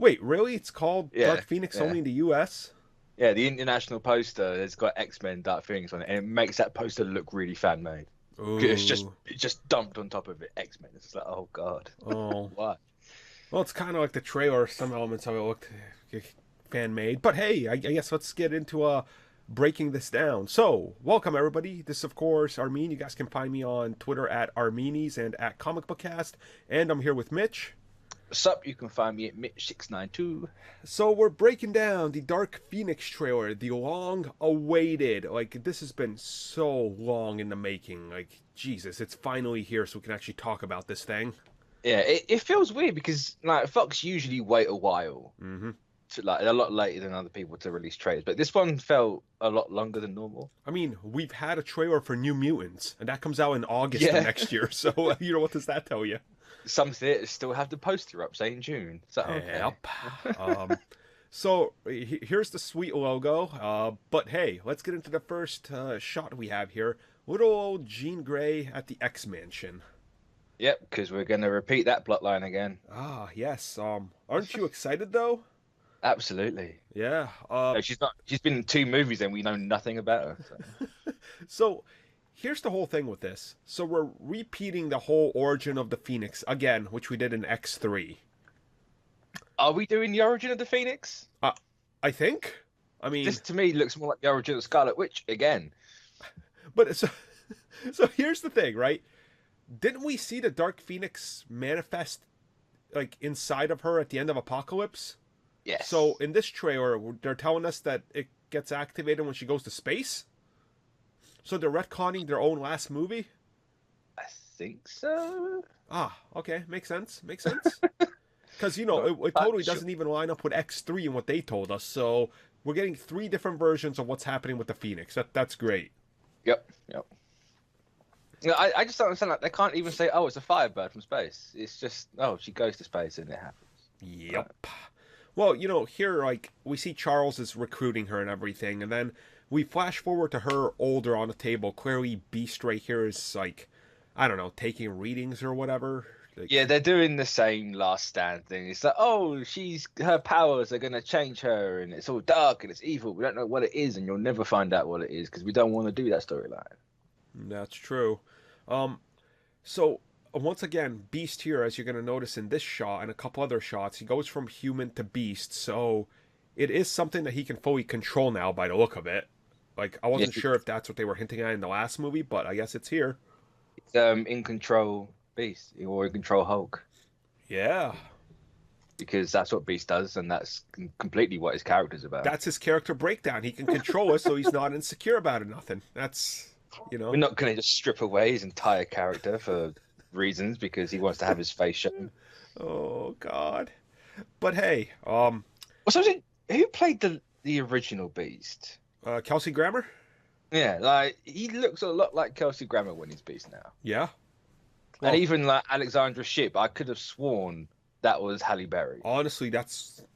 Wait, really? It's called Yeah, Dark Phoenix yeah. only in the US? Yeah, the international poster has got X-Men Dark Phoenix on it, and it makes that poster look really fan made. Ooh. It's just dumped on top of it X-Men. It's like, oh god, Oh. why? Well, it's kind of like the trailer. Some elements of it looked fan made. But hey, I guess let's get into breaking this down. So, welcome everybody. This is, of course, Armin. You guys can find me on Twitter at Arminis and at Comic Book Cast. And I'm here with Mitch. What's up? You can find me at Mitch692. So we're breaking down the Dark Phoenix trailer, the long-awaited. Like, this has been so long in the making. Like, Jesus, it's finally here, so we can actually talk about this thing. Yeah, it feels weird because like Fox usually wait a while Mm-hmm. to like a lot later than other people to release trailers, but this one felt a lot longer than normal. I mean, we've had a trailer for New Mutants, and that comes out in August of next year. So, what does that tell you? Some theaters still have the poster up saying June. So okay. Yep. So here's the sweet logo. But hey, let's get into the first shot we have here. Little old Jean Grey at the X Mansion. Yep, because we're going to repeat that plot line again. Ah, yes. Aren't you excited though? Absolutely. Yeah. No, she's not. She's been in 2 movies and we know nothing about her. So here's the whole thing with this. So we're repeating the whole origin of the Phoenix again, which we did in X3. Are we doing the origin of the Phoenix? I think. I mean, This to me looks more like the origin of Scarlet Witch again. but so here's the thing, right? Didn't we see the Dark Phoenix manifest like inside of her at the end of Apocalypse? Yes. So in this trailer, they're telling us that it gets activated when she goes to space. So they're retconning their own last movie. I think so. Ah, okay, makes sense. Makes sense. Because it totally doesn't even line up with X3 and what they told us. So we're getting 3 different versions of what's happening with the Phoenix. That's great. Yep. You know, I just don't understand. Like, they can't even say, "Oh, it's a Firebird from space." It's just, "Oh, she goes to space and it happens." Yep. Well, here, like, we see Charles is recruiting her and everything, and then we flash forward to her older on the table. Clearly, Beast right here is, like, I don't know, taking readings or whatever. Like, Yeah, they're doing the same Last Stand thing. It's like, "Oh, her powers are gonna change her, and it's all dark and it's evil. We don't know what it is, and you'll never find out what it is because we don't want to do that storyline." that's true. So, once again, Beast here, as you're going to notice in this shot and a couple other shots, he goes from human to beast, so it is something that he can fully control now by the look of it. Like, I wasn't sure if that's what they were hinting at in the last movie, but I guess it's here. It's in control Beast or in control Hulk Yeah. because that's what Beast does, and that's completely what his character's about. That's his character breakdown. He can control it, so he's not insecure about it, nothing. That's, We're not going to just strip away his entire character for reasons because he wants to have his face shown. Oh, God. But hey, Who played the original Beast? Kelsey Grammer? Yeah, like he looks a lot like Kelsey Grammer when he's Beast now. Yeah. Well, And even like Alexandra Shipp, I could have sworn that was Halle Berry. honestly,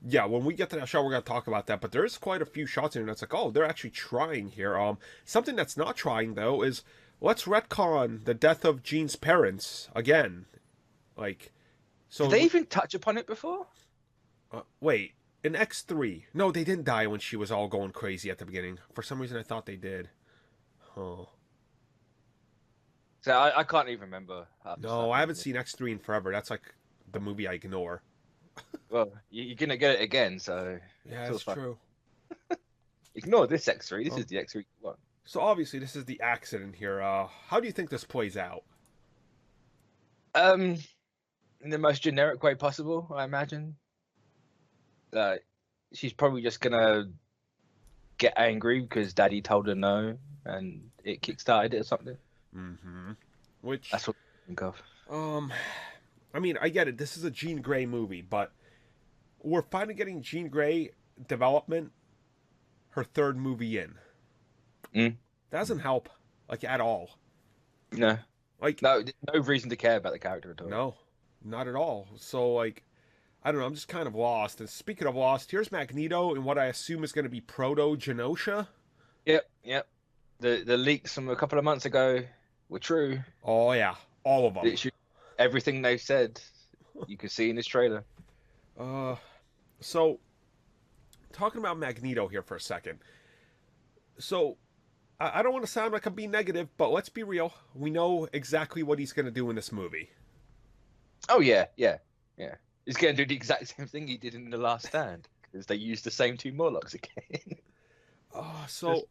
yeah, when we get to that shot, we're going to talk about that, but there's quite a few shots in there that's like, oh, they're actually trying here. Something that's not trying, though, is let's retcon the death of Jean's parents again. Like, so... Did they even touch upon it before? Wait, in X3, no, they didn't die when she was all going crazy at the beginning. For some reason, I thought they did. Huh. So I can't even remember. No, I haven't seen X3 in forever. That's like the movie I ignore. Well, you're gonna get it again, so Yeah, it's that's fine. true. Ignore this X3. This is the X3 one. So obviously, this is the accident here. How do you think this plays out? In the most generic way possible, I imagine. She's probably just gonna get angry because Daddy told her no, and it kickstarted it or something. Mm-hmm. Which That's what I think of. I mean, I get it. This is a Jean Grey movie, but we're finally getting Jean Grey development. Her 3rd movie in. Mm. That doesn't help, like, at all. No, Like, no reason to care about the character at all. no, not at all. So, like, I don't know. I'm just kind of lost. And speaking of lost, here's Magneto in what I assume is going to be proto Genosha. Yep. The leaks from a couple of months ago were true. Oh yeah, all of them. Literally everything they said, you could see in this trailer. So, talking about Magneto here for a second. So, I don't want to sound like I'm being negative, but let's be real. We know exactly what he's going to do in this movie. Oh yeah, yeah, yeah. He's going to do the exact same thing he did in The Last Stand because they used the same two Morlocks again. Oh, Just, so,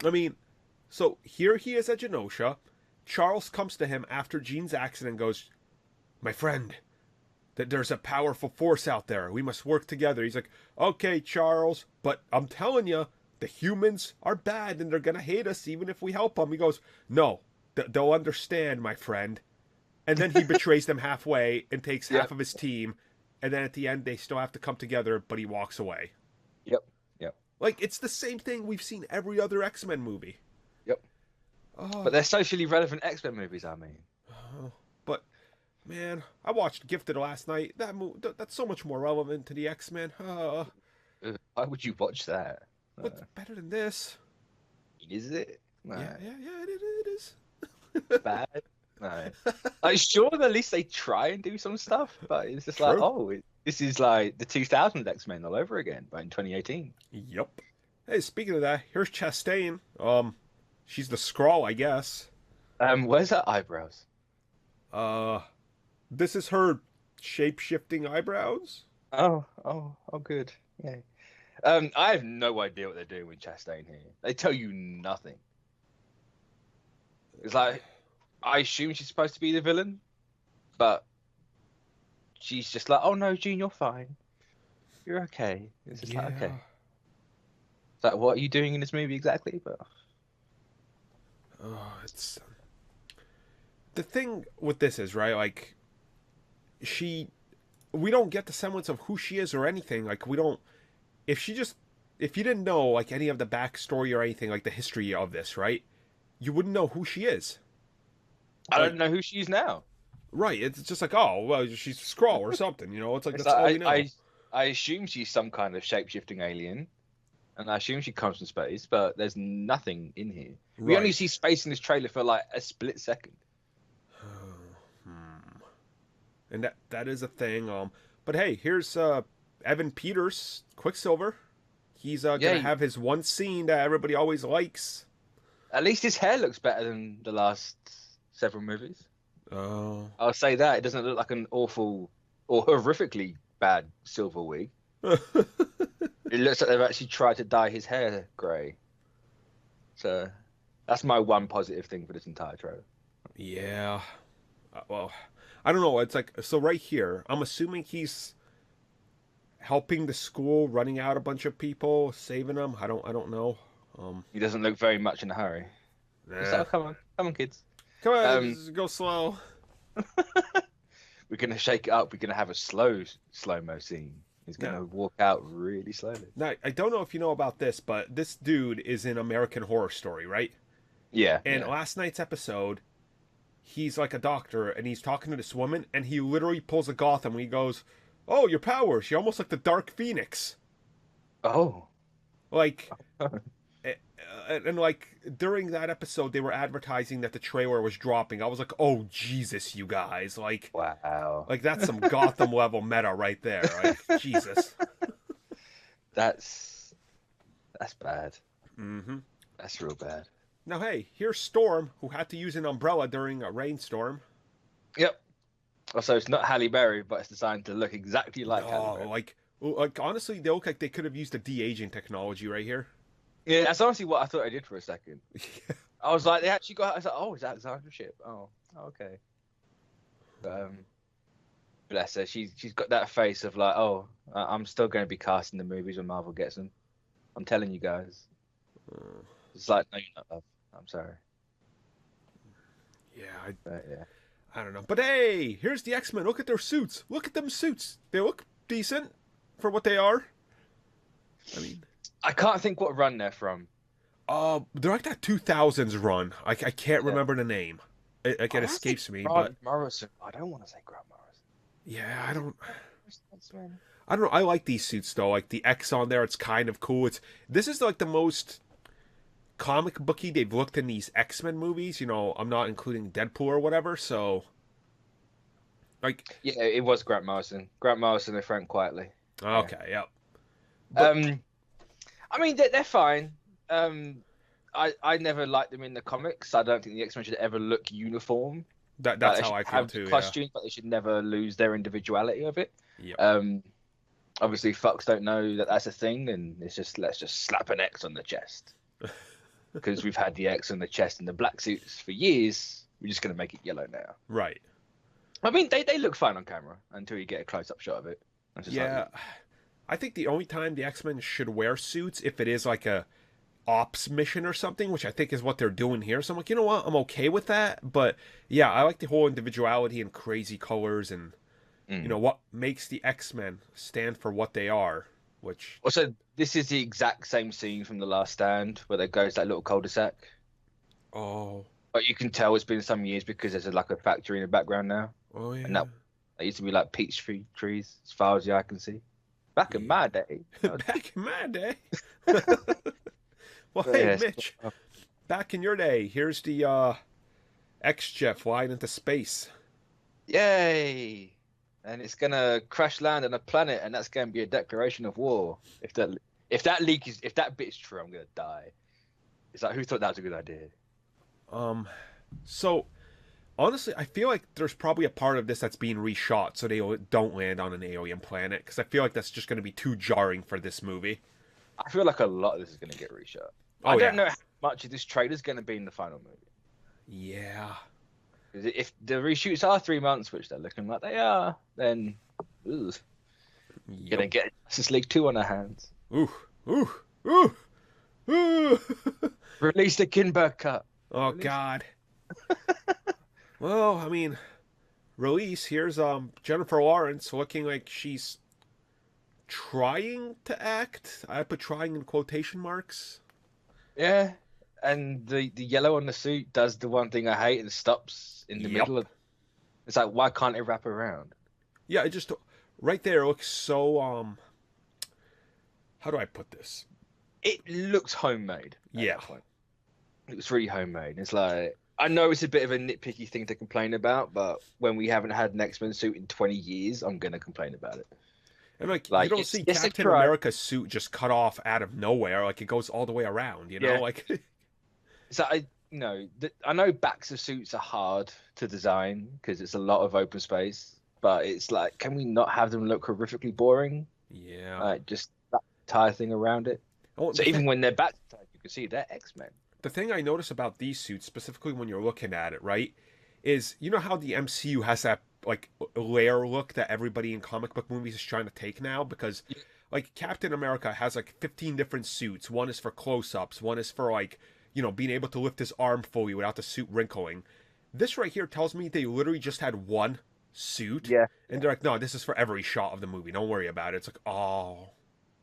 I mean, so here he is at Genosha. Charles comes to him after Jean's accident and goes, "My friend, that there's a powerful force out there. We must work together." He's like, "Okay, Charles, but I'm telling you, the humans are bad and they're going to hate us even if we help them." He goes, "No, they'll understand, my friend." And then he betrays them halfway and takes yep, half of his team. And then at the end, they still have to come together, but he walks away. yep, yep, Like, it's the same thing we've seen every other X-Men movie. yep. Oh, But they're socially relevant X-Men movies. I mean, but man, I watched Gifted last night. That's so much more relevant to the X-Men. why would you watch that? What's better than this? Is it? No. Yeah, it is. Bad? No. I'm sure at least they try and do some stuff, but it's just like, True. oh, this is like the 2000 X-Men all over again, but in 2018. Yep. Hey, speaking of that, here's Chastain. She's the Skrull, I guess. Where's her eyebrows? Uh, this is her shape-shifting eyebrows. Oh, good. Yeah. I have no idea what they're doing with Chastain here. They tell you nothing. It's like, I assume she's supposed to be the villain, but she's just like, oh no, Jean, you're fine. You're okay. It's just like, okay. It's like, what are you doing in this movie exactly? But Oh, it's the thing with this is right. Like she, we don't get the semblance of who she is or anything. Like we don't. If she just, if you didn't know like any of the backstory or anything like the history of this, right? You wouldn't know who she is. I Like don't know who she is now. right, it's just like oh well, she's a Skrull or something. You know, it's like It's that's all we like, know. I assume she's some kind of shape-shifting alien, and I assume she comes from space, but there's nothing in here. We only Right. see space in this trailer for like a split second. Hmm. And that is a thing. But hey, here's Evan Peters, Quicksilver. He's gonna Yeah, have his one scene that everybody always likes. at least his hair looks better than the last several movies. Oh. I'll say that. It doesn't look like an awful or horrifically bad silver wig. It looks like they've actually tried to dye his hair grey. So that's my one positive thing for this entire trailer. Yeah. Well, I don't know. It's like so right here. I'm assuming he's helping the school, running out a bunch of people, saving them. I don't know. He doesn't look very much in a hurry. Just Nah. like, oh, come on, kids. Come on, Um, just go slow. We're gonna shake it up. We're gonna have a slow-mo scene. He's gonna walk out really slowly. Now, I don't know if you know about this, but this dude is in American Horror Story, right? Yeah, And yeah. last night's episode, he's like a doctor and he's talking to this woman and he literally pulls a Gotham and he goes, "Oh, your powers, you're almost like the Dark Phoenix." Oh. Like, and like during that episode, they were advertising that the trailer was dropping. I was like, "Oh Jesus, you guys!" Wow. Like that's some Gotham level meta right there. Like Jesus. That's bad. Mm-hmm. That's real bad. Now, hey, here's Storm, who had to use an umbrella during a rainstorm. Yep. Also, it's not Halle Berry, but it's designed to look exactly like Halle Oh, Berry. like honestly, they look like they could have used the de-aging technology right here. Yeah, that's honestly what I thought I did for a second. I was like, they actually got. I was like, oh, is that Alexandra Ship? Oh, okay. Bless her. She's got that face of like, oh, I'm still going to be casting the movies when Marvel gets them. I'm telling you guys. It's like, no, you're not, love. I'm sorry. Yeah, But yeah. I don't know. But hey, here's the X-Men. Look at their suits. Look at them suits. They look decent for what they are. I mean, I can't think what run they're from. they're like that 2000s run. I can't Yeah. remember the name. It I wanna escapes say me. Grant But Morrison. I don't want to say Grant Morrison. yeah, I don't X-Men. know. I like these suits though. Like the X on there, it's kind of cool. This is like the most comic booky they've looked in these X-Men movies. You know, I'm not including Deadpool or whatever. So, like, Yeah, it was Grant Morrison. Grant Morrison and Frank Quietly. Yeah. Okay, yep. But I mean, they're fine. I never liked them in the comics. I don't think the X-Men should ever look uniform. that's They how should I feel have the too. Yeah. costumes, but they should never lose their individuality of it. Yep. Obviously, fucks don't know that that's a thing, and it's just let's just slap an X on the chest because we've had the X on the chest in the black suits for years. We're just gonna make it yellow now. Right. I mean, they look fine on camera until you get a close-up shot of it. It's just Yeah. like, I think the only time the X-Men should wear suits if it is like a ops mission or something, which I think is what they're doing here. So I'm like, you know what? I'm okay with that. But yeah, I like the whole individuality and crazy colors and you know what makes the X-Men stand for what they are. Which also, this is the exact same scene from The Last Stand where there goes that little cul-de-sac. oh But you can tell it's been some years because there's like a factory in the background now. oh yeah. And that used to be like peach tree trees, as far as the eye can see. Back in my day. Back in my day. Well, But hey yes. Mitch, back in your day, here's the X-Jet flying into space. Yay! And it's gonna crash land on a planet, and that's gonna be a declaration of war. If that bit is true, I'm gonna die. It's like, who thought that was a good idea? So honestly, I feel like there's probably a part of this that's being reshot so they don't land on an alien planet because I feel like that's just going to be too jarring for this movie. I feel like a lot of this is gonna get reshot. Oh, I don't yeah. know how much of this trailer's gonna be in the final movie. Yeah. 'Cause if the reshoots are 3 months, which they're looking like they are, then you're gonna get Justice League 2 on our hands. Ooh, ooh, ooh, ooh. Release the Kinberg cut. Oh God. Well, I mean, release. Here's Jennifer Lawrence looking like she's trying to act. I put trying in quotation marks. Yeah, and the yellow on the suit does the one thing I hate and stops in the Yep. middle of. It's like, why can't it wrap around? Yeah, it just right there it looks so how do I put this? It looks homemade. At Yeah. that point. It looks really homemade. It's like, I know it's a bit of a nitpicky thing to complain about, but when we haven't had an X-Men suit in 20 years, I'm gonna complain about it. And like Like, you don't it's- see it's a Captain try. America's suit just cut off out of nowhere, like it goes all the way around, you know? Yeah. Like So I know backs of suits are hard to design because it's a lot of open space, but it's like, can we not have them look horrifically boring? yeah. Like, just that entire thing around it. Oh, So even when they're back, you can see they're X-Men. the thing I notice about these suits, specifically when you're looking at it, right, is you know how the MCU has that like layer look that everybody in comic book movies is trying to take now because like Captain America has like 15 different suits. One is for close-ups, one is for like, you know, being able to lift his arm fully without the suit wrinkling. This right here tells me they literally just had one suit. Yeah. And they're like, no, this is for every shot of the movie. Don't worry about it. It's like, oh,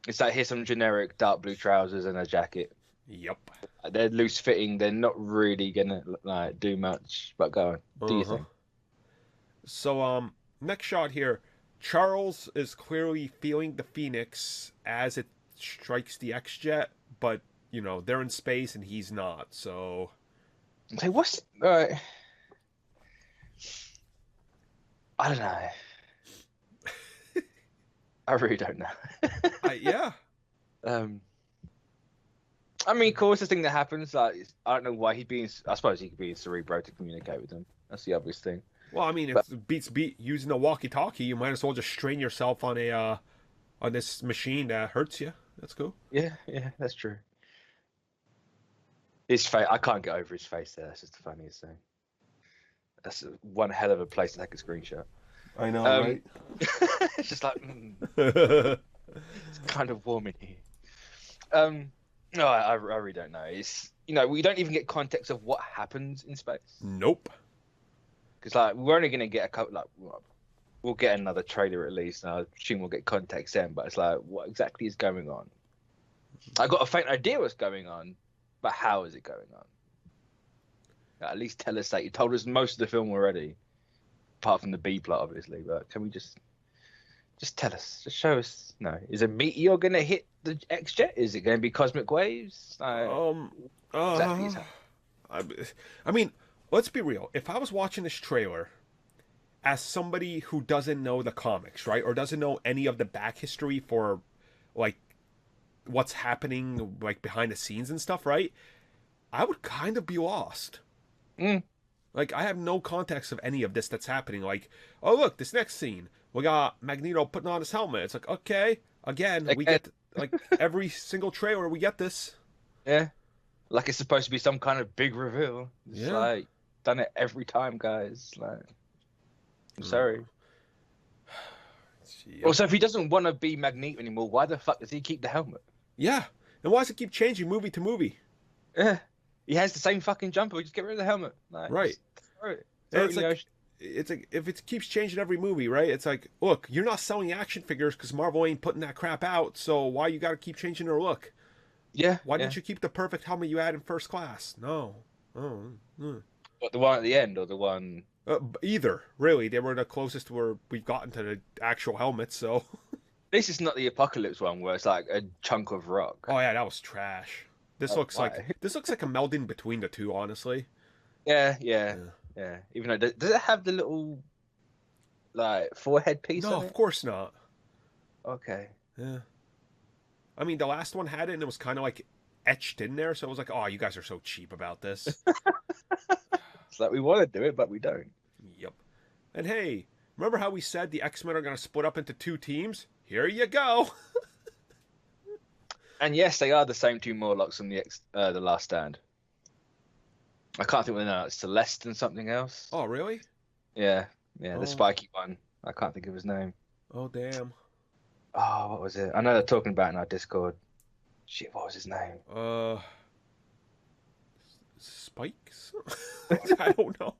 It's like, here's some generic dark blue trousers and a jacket. yep. They're loose fitting. They're not really gonna like do much. But go on, do your thing. So, next shot here. Charles is clearly feeling the Phoenix as it strikes the X-Jet, but, you know, they're in space and he's not, so... Say, what's I don't know. I really don't know. yeah. I mean, of course, the thing that happens, like, I don't know why he'd be. I suppose he could be in Cerebro to communicate with them. That's the obvious thing. Well, I mean, if it beats using a walkie-talkie, you might as well just strain yourself on a on this machine that hurts you. That's cool. Yeah, that's true. His face, I can't get over his face there. That's just the funniest thing. That's one hell of a place to take a screenshot. I know, right? It's just like, it's kind of warm in here. No, I really don't know. It's, we don't even get context of what happens in space. Nope. Because like we're only gonna get a couple. Like, we'll get another trailer at least, and I assume we'll get context then. But it's like, what exactly is going on? I got a faint idea what's going on, but how is it going on? At least tell us that. You told us most of the film already, apart from the B plot, obviously. But can we just tell us? Just show us. No, is a meteor gonna hit the X-Jet? Is it gonna be cosmic waves? Exactly. I mean, let's be real. If I was watching this trailer as somebody who doesn't know the comics, right, or doesn't know any of the back history for like what's happening like behind the scenes and stuff, right? I would kind of be lost. Mm. Like I have no context of any of this that's happening. Like, oh look, this next scene, we got Magneto putting on his helmet. It's like, okay, again, we Again. get like every single trailer we get this. Yeah. Like it's supposed to be some kind of big reveal. It's Yeah. like done it every time, guys. Like, I'm sorry. Yep. Also, if he doesn't want to be Magneto anymore, why the fuck does he keep the helmet? Yeah. And why does it keep changing movie to movie? Yeah. He has the same fucking jumper. We just get rid of the helmet. Like, Right. just throw it. And Throw it it's in the like ocean. it's like if it keeps changing every movie, right? It's like, look, you're not selling action figures because Marvel ain't putting that crap out, so why you got to keep changing their look? Yeah. Why yeah. didn't you keep the perfect helmet you had in First Class? No. Oh. What, the one at the end or the one? Either, really. They were the closest where we've gotten to the actual helmets, so. This is not the Apocalypse one where it's like a chunk of rock. Oh yeah, that was trash. This Oh, looks why? like a melding between the two, honestly. Yeah. Even though does it have the little like forehead piece No, on of it? course not. Okay. Yeah. I mean, the last one had it, and it was kind of like etched in there, so it was like, oh, you guys are so cheap about this. It's like we want to do it, but we don't. Yep. And hey, remember how we said the X-Men are going to split up into two teams? Here you go. And yes, they are the same two Morlocks from the Last Stand. I can't think of the name. It's Celeste and something else. Oh, really? Yeah, Oh. the spiky one. I can't think of his name. Oh, damn. Oh, what was it? I know they're talking about it in our Discord. Shit, what was his name? Spikes? I don't know.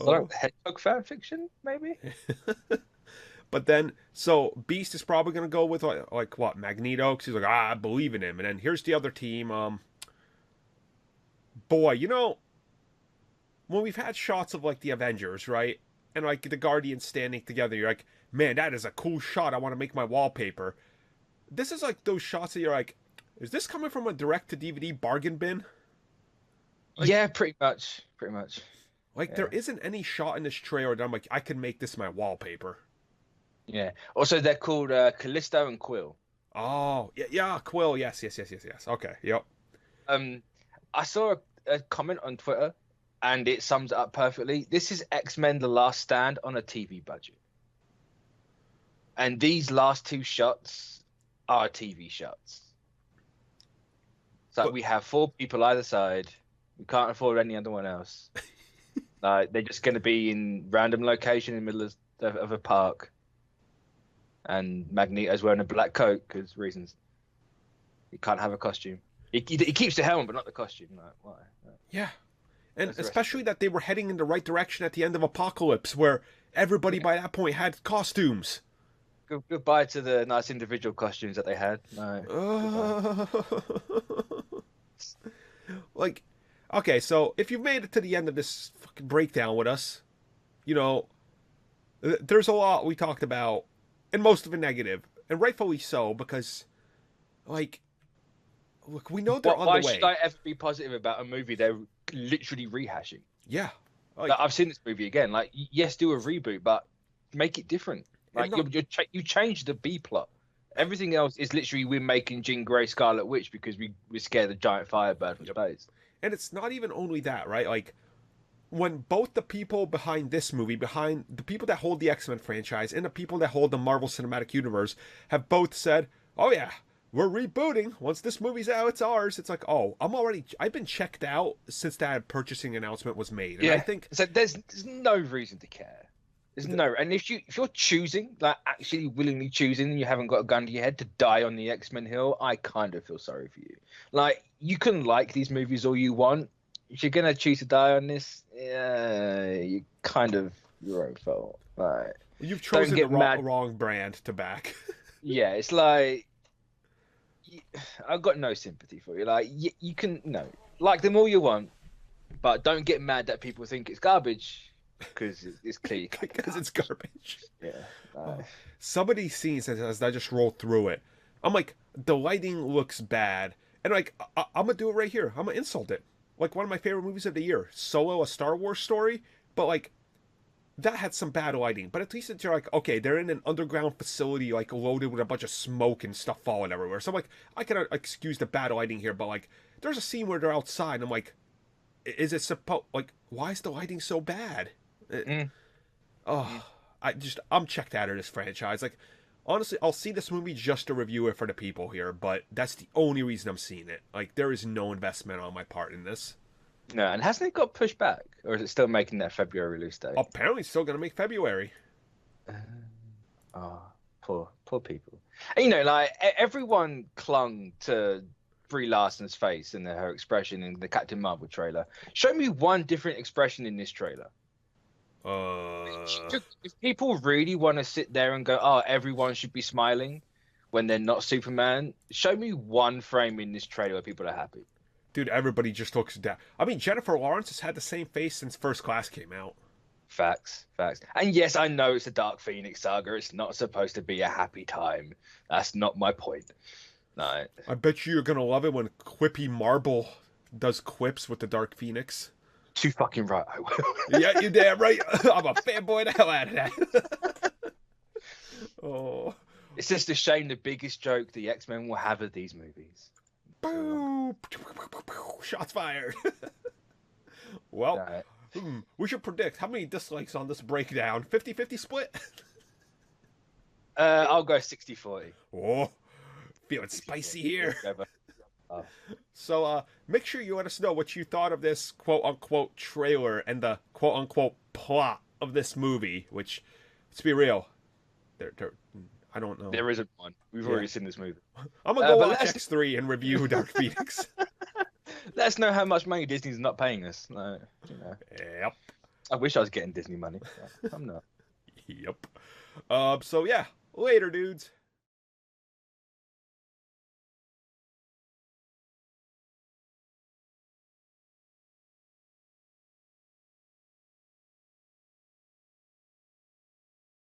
Oh. Hedgehog fan fiction, maybe? But then, so Beast is probably going to go with like what, Magneto? Because he's like, I believe in him. And then here's the other team. Boy, you know, when we've had shots of like the Avengers, right? And like the Guardians standing together, you're like, man, that is a cool shot. I want to make my wallpaper. This is like those shots that you're like, is this coming from a direct to DVD bargain bin? Like, yeah, pretty much. Like there isn't any shot in this trailer that I'm like, I can make this my wallpaper. Yeah. Also, they're called Callisto and Quill. Oh, yeah, Quill. Yes. Okay, yep. I saw a comment on Twitter, and it sums it up perfectly. This is X-Men: The Last Stand on a TV budget, and these last two shots are TV shots. So we have 4 people either side. We can't afford any other one else. They're just going to be in random location in the middle of a park. And Magneto's wearing a black coat because reasons. He can't have a costume. He keeps the helmet, but not the costume. Like, why? Yeah. And especially that they were heading in the right direction at the end of Apocalypse, where everybody by that point had costumes. Goodbye to the nice individual costumes that they had. No. Like, okay, so if you've made it to the end of this fucking breakdown with us, you know, there's a lot we talked about, and most of it negative, and rightfully so, because, like, look, we know they're on the way. Why should I ever be positive about a movie they're literally rehashing? Yeah. Like, I've seen this movie again. Like, yes, do a reboot, but make it different. Like, you change the B plot. Everything else is literally we're making Jean Grey Scarlet Witch because we're scared of the giant firebird from space. And it's not even only that, right? Like, when both the people behind this movie, behind the people that hold the X-Men franchise and the people that hold the Marvel Cinematic Universe have both said, oh yeah, we're rebooting. Once this movie's out, it's ours. It's like, oh, I've been checked out since that purchasing announcement was made. And I think so. There's no reason to care. And if you're choosing, like actually willingly choosing, and you haven't got a gun to your head to die on the X-Men hill, I kind of feel sorry for you. Like, you can like these movies all you want. If you're gonna choose to die on this, you kind of your own fault. Like, you've chosen the wrong brand to back. Yeah, it's like I've got no sympathy for you. Like, you can like them all you want, but don't get mad that people think it's garbage because it's clear. Because it's garbage. Yeah. Some of these scenes, as I just rolled through it, I'm like, the lighting looks bad, and like I'm gonna do it right here. I'm gonna insult it. Like, one of my favorite movies of the year, Solo: A Star Wars Story, but like, that had some bad lighting, but at least it's like, okay, they're in an underground facility, like loaded with a bunch of smoke and stuff falling everywhere. So I'm like, I can excuse the bad lighting here, but like, there's a scene where they're outside, and I'm like, is it supposed, like, why is the lighting so bad? Oh, I'm checked out of this franchise. Like, honestly, I'll see this movie just to review it for the people here, but that's the only reason I'm seeing it. Like, there is no investment on my part in this. No, and hasn't it got pushed back, or is it still making that February release date? Apparently, it's still gonna make February. Oh, poor people. And, you know, like everyone clung to Brie Larson's face and her expression in the Captain Marvel trailer. Show me one different expression in this trailer. If people really want to sit there and go, "Oh, everyone should be smiling," when they're not Superman, show me one frame in this trailer where people are happy. Dude, everybody just looks down. I mean, Jennifer Lawrence has had the same face since First Class came out. Facts. And yes, I know it's a Dark Phoenix saga. It's not supposed to be a happy time. That's not my point. No. I bet you're gonna love it when Quippy Marble does quips with the Dark Phoenix. Too fucking right, I will. Yeah, you're damn right. I'm a fanboy the hell out of that. Oh. It's just a shame the biggest joke the X-Men will have of these movies. Boom! Shots fired. Well, we should predict how many dislikes on this breakdown. 50-50 split? I'll go 60-40. Oh, feeling spicy here. Oh. So make sure you let us know what you thought of this quote-unquote trailer and the quote-unquote plot of this movie, which, let's be real, I don't know. There isn't one. We've already seen this movie. I'm going to go watch X3 and review Dark Phoenix. Let us know how much money Disney's not paying us. No, you know. Yep. I wish I was getting Disney money. I'm not. Yep. So yeah, later, dudes.